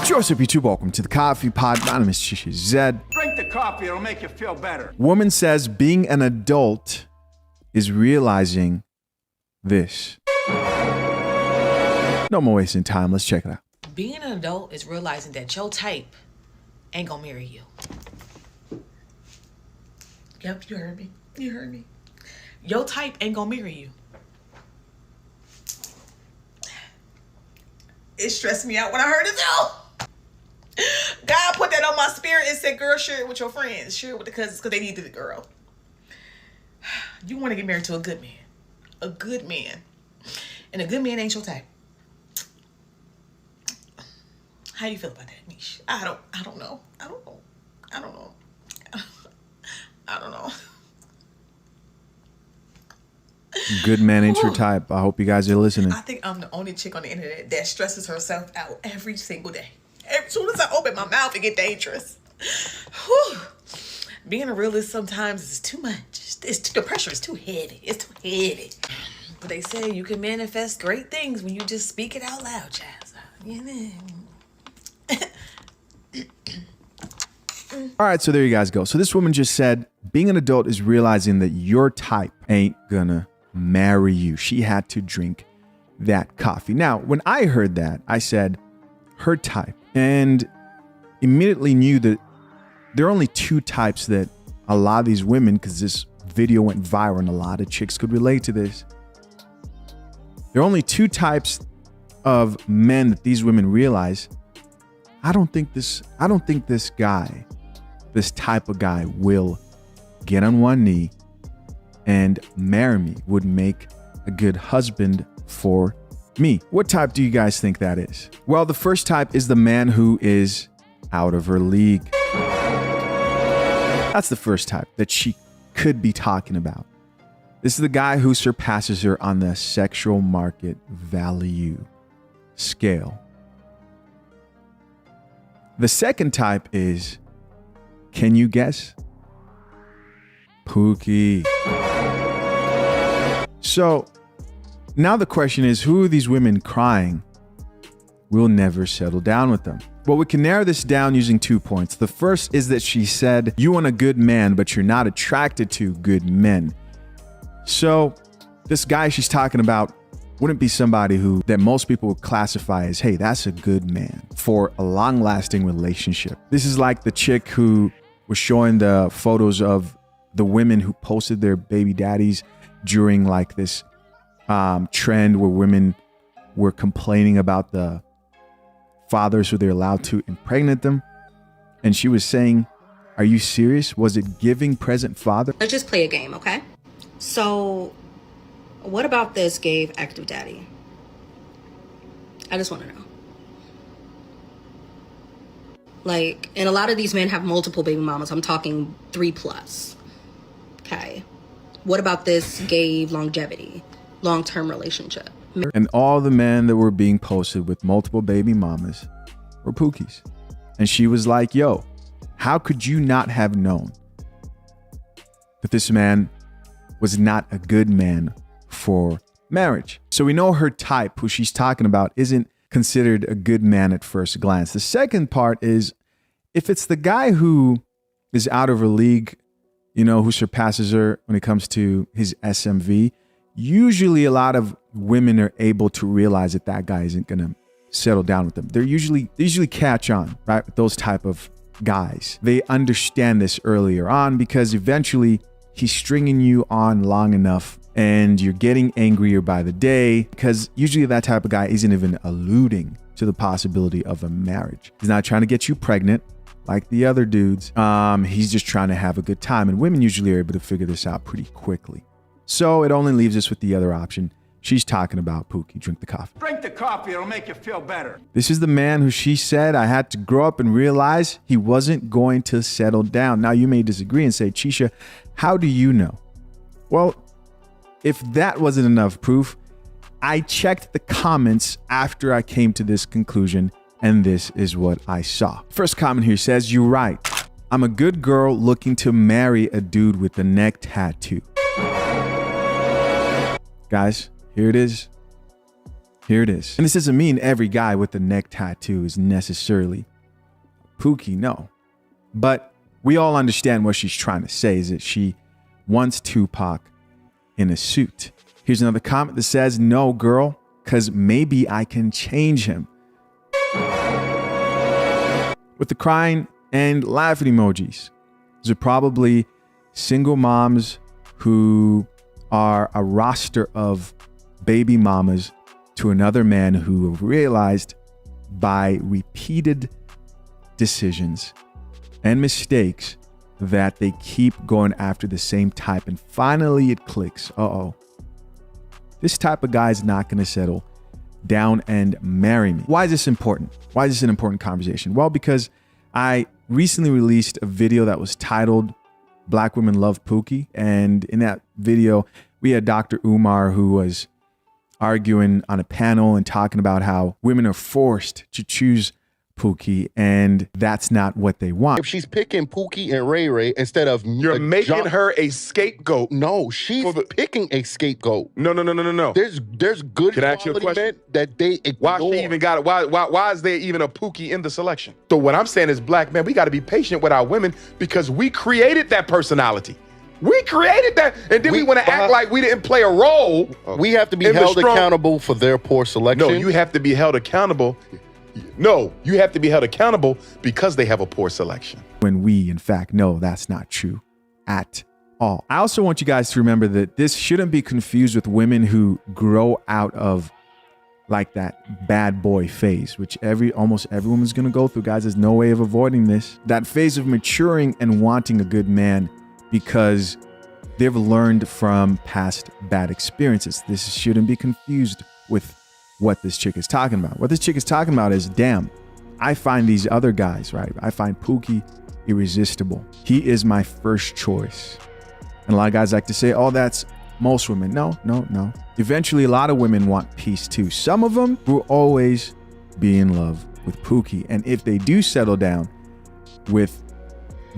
Joseph, YouTube, welcome to the Coffee Pod. My name is Shisha Zed. Drink the coffee, it'll make you feel better. Woman says being an adult is realizing this. No more wasting time. Let's check it out. Being an adult is realizing that your type ain't gonna marry you. Yep, you heard me. You heard me. Your type ain't gonna marry you. It stressed me out when I heard it too. God put that on my spirit and said, girl, share it with your friends. Share it with the cousins because they needed a girl. You want to get married to a good man. A good man. And a good man ain't your type. How do you feel about that, Niche? I don't know. I don't know. Good man ain't your type. I hope you guys are listening. I think I'm the only chick on the internet that stresses herself out every single day. As soon as I open my mouth, it get dangerous. Whew. Being a realist sometimes is too much. The pressure is too heavy. It's too heavy. But they say you can manifest great things when you just speak it out loud, child. You know. All right, so there you guys go. So this woman just said being an adult is realizing that your type ain't gonna marry you. She had to drink that coffee. Now, when I heard that, I said her type and immediately knew that there are only two types that a lot of these women, because this video went viral and a lot of chicks could relate to this. There are only two types of men that these women realize. I don't think this guy, this type of guy will get on one knee and marry me, would make a good husband for me. What type do you guys think that is? Well, the first type is the man who is out of her league. That's the first type that she could be talking about. This is the guy who surpasses her on the sexual market value scale. The second type is, can you guess? POOKIE. So now the question is, who are these women crying will never settle down with them? Well, we can narrow this down using 2 points. The first is that she said, you want a good man, but you're not attracted to good men. So this guy she's talking about wouldn't be somebody that most people would classify as, hey, that's a good man for a long-lasting relationship. This is like the chick who was showing the photos of the women who posted their baby daddies during like this trend where women were complaining about the fathers who they're allowed to impregnate them. And she was saying, are you serious? Was it giving present father? Let's just play a game, okay? So what about this gave active daddy? I just want to know. Like, and a lot of these men have multiple baby mamas. I'm talking 3+. Okay. What about this gave longevity, long-term relationship? And all the men that were being posted with multiple baby mamas were pookies. And she was like, yo, how could you not have known that this man was not a good man for marriage? So we know her type, who she's talking about, isn't considered a good man at first glance. The second part is, if it's the guy who is out of her league, you know, who surpasses her when it comes to his SMV, usually a lot of women are able to realize that that guy isn't going to settle down with them. They usually catch on, right, with those type of guys. They understand this earlier on because eventually he's stringing you on long enough and you're getting angrier by the day, because usually that type of guy isn't even alluding to the possibility of a marriage. He's not trying to get you pregnant like the other dudes. He's just trying to have a good time. And women usually are able to figure this out pretty quickly. So it only leaves us with the other option. She's talking about POOKIE. Drink the coffee. Drink the coffee, it'll make you feel better. This is the man who she said I had to grow up and realize he wasn't going to settle down. Now you may disagree and say, Chisha, how do you know? Well, if that wasn't enough proof, I checked the comments after I came to this conclusion, and this is what I saw. First comment here says, you're right. I'm a good girl looking to marry a dude with a neck tattoo. Guys, here it is. Here it is. And this doesn't mean every guy with a neck tattoo is necessarily Pookie, no. But we all understand what she's trying to say is that she wants Tupac in a suit. Here's another comment that says, no, girl, because maybe I can change him. With the crying and laughing emojis. These are probably single moms who are a roster of baby mamas to another man who have realized by repeated decisions and mistakes that they keep going after the same type, and finally it clicks. This type of guy is not going to settle down and marry me. Why is this important? Why is this an important conversation? Well, because I recently released a video that was titled Black Women Love Pookie, and in that video we had Dr. Umar, who was arguing on a panel and talking about how women are forced to choose Pookie, and that's not what they want. If she's picking Pookie and Ray Ray instead of You're making her a scapegoat. No, she's picking a scapegoat. No. There's good Can I ask you a quality question? men that they ignore. Why she even got it? Why is there even a Pookie in the selection? So what I'm saying is, black men, we got to be patient with our women because we created that personality. We created that, and then we want to act like we didn't play a role. We have to be held accountable for their poor selection. No, you have to be held accountable. No, you have to be held accountable because they have a poor selection. When we, in fact, know that's not true at all. I also want you guys to remember that this shouldn't be confused with women who grow out of like that bad boy phase, which almost every woman's going to go through, guys. There's no way of avoiding this. That phase of maturing and wanting a good man because they've learned from past bad experiences. This shouldn't be confused with what this chick is talking about. What this chick is talking about is, damn, I find these other guys, right? I find Pookie irresistible. He is my first choice. And a lot of guys like to say, oh, that's most women. No. Eventually, a lot of women want peace too. Some of them will always be in love with Pookie. And if they do settle down with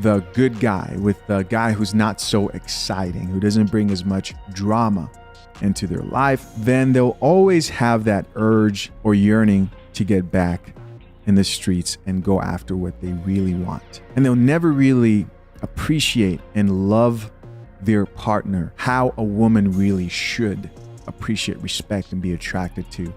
the good guy, with the guy who's not so exciting, who doesn't bring as much drama into their life, then they'll always have that urge or yearning to get back in the streets and go after what they really want. And they'll never really appreciate and love their partner how a woman really should appreciate, respect, and be attracted to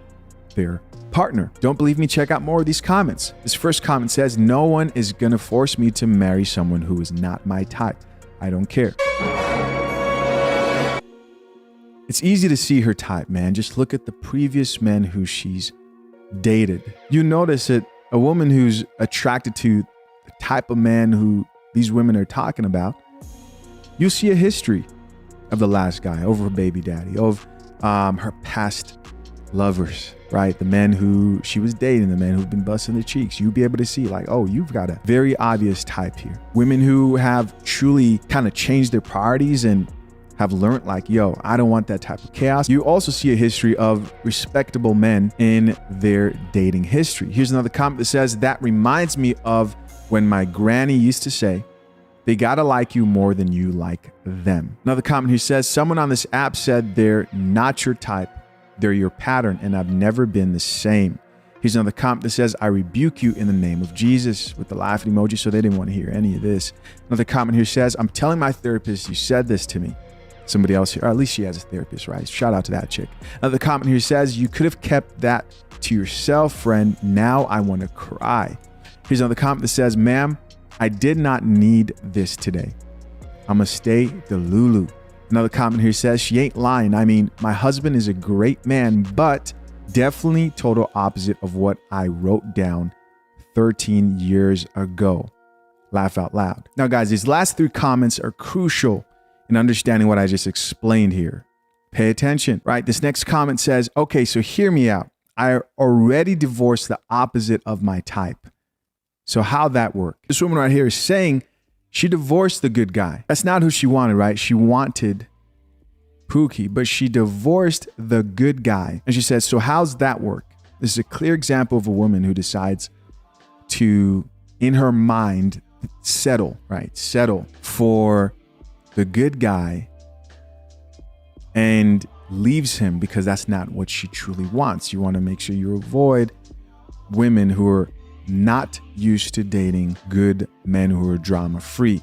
their partner. Don't believe me? Check out more of these comments. This first comment says, no one is gonna force me to marry someone who is not my type. I don't care. It's easy to see her type, man. Just look at the previous men who she's dated. You notice that a woman who's attracted to the type of man who these women are talking about, you'll see a history of the last guy, over her baby daddy, of her past lovers, right? The men who she was dating, the men who've been busting their cheeks. You'll be able to see like, oh, you've got a very obvious type here. Women who have truly kind of changed their priorities and have learned like, yo, I don't want that type of chaos. You also see a history of respectable men in their dating history. Here's another comment that says, that reminds me of when my granny used to say, they gotta like you more than you like them. Another comment here says, someone on this app said they're not your type, they're your pattern, and I've never been the same. Here's another comment that says, I rebuke you in the name of Jesus, with the laughing emoji, so they didn't want to hear any of this. Another comment here says, I'm telling my therapist you said this to me. Somebody else here, or at least she has a therapist, right? Shout out to that chick. Another comment here says, you could have kept that to yourself, friend. Now I want to cry. Here's another comment that says, ma'am, I did not need this today. I'ma stay the Lulu. Another comment here says, she ain't lying. I mean, my husband is a great man, but definitely total opposite of what I wrote down 13 years ago. Laugh out loud. Now, guys, these last three comments are crucial in understanding what I just explained here. Pay attention, right? This next comment says, okay, so hear me out. I already divorced the opposite of my type. So how'd that work? This woman right here is saying she divorced the good guy. That's not who she wanted, right? She wanted Pookie, but she divorced the good guy. And she says, so how's that work? This is a clear example of a woman who decides to, in her mind, settle for the good guy and leaves him because that's not what she truly wants. You want to make sure you avoid women who are not used to dating good men who are drama free.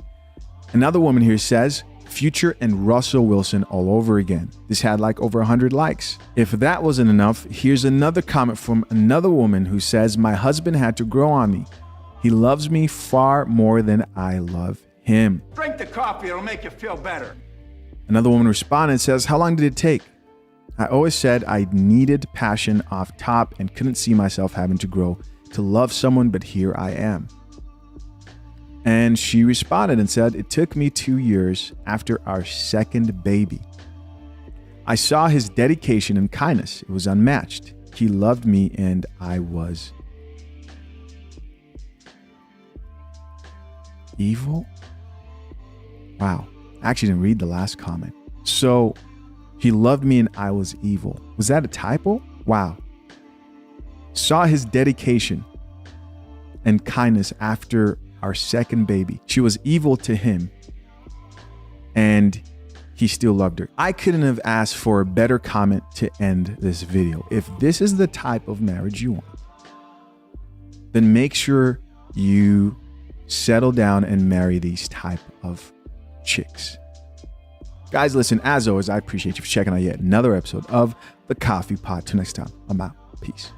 Another woman here says, Future and Russell Wilson all over again. This had like over 100 likes. If that wasn't enough, here's another comment from another woman who says, my husband had to grow on me. He loves me far more than I love him. Drink the coffee, it'll make you feel better. Another woman responded and says, how long did it take? I always said I needed passion off top and couldn't see myself having to grow to love someone, but here I am. And she responded and said, it took me 2 years after our second baby. I saw his dedication and kindness. It was unmatched. He loved me and I was evil? Wow. I actually didn't read the last comment. So he loved me and I was evil. Was that a typo? Wow. Saw his dedication and kindness after our second baby. She was evil to him and he still loved her. I couldn't have asked for a better comment to end this video. If this is the type of marriage you want, then make sure you settle down and marry these type of chicks. Guys, listen, as always, I appreciate you for checking out yet another episode of The Coffee Pot. Till next time, I'm out. Peace.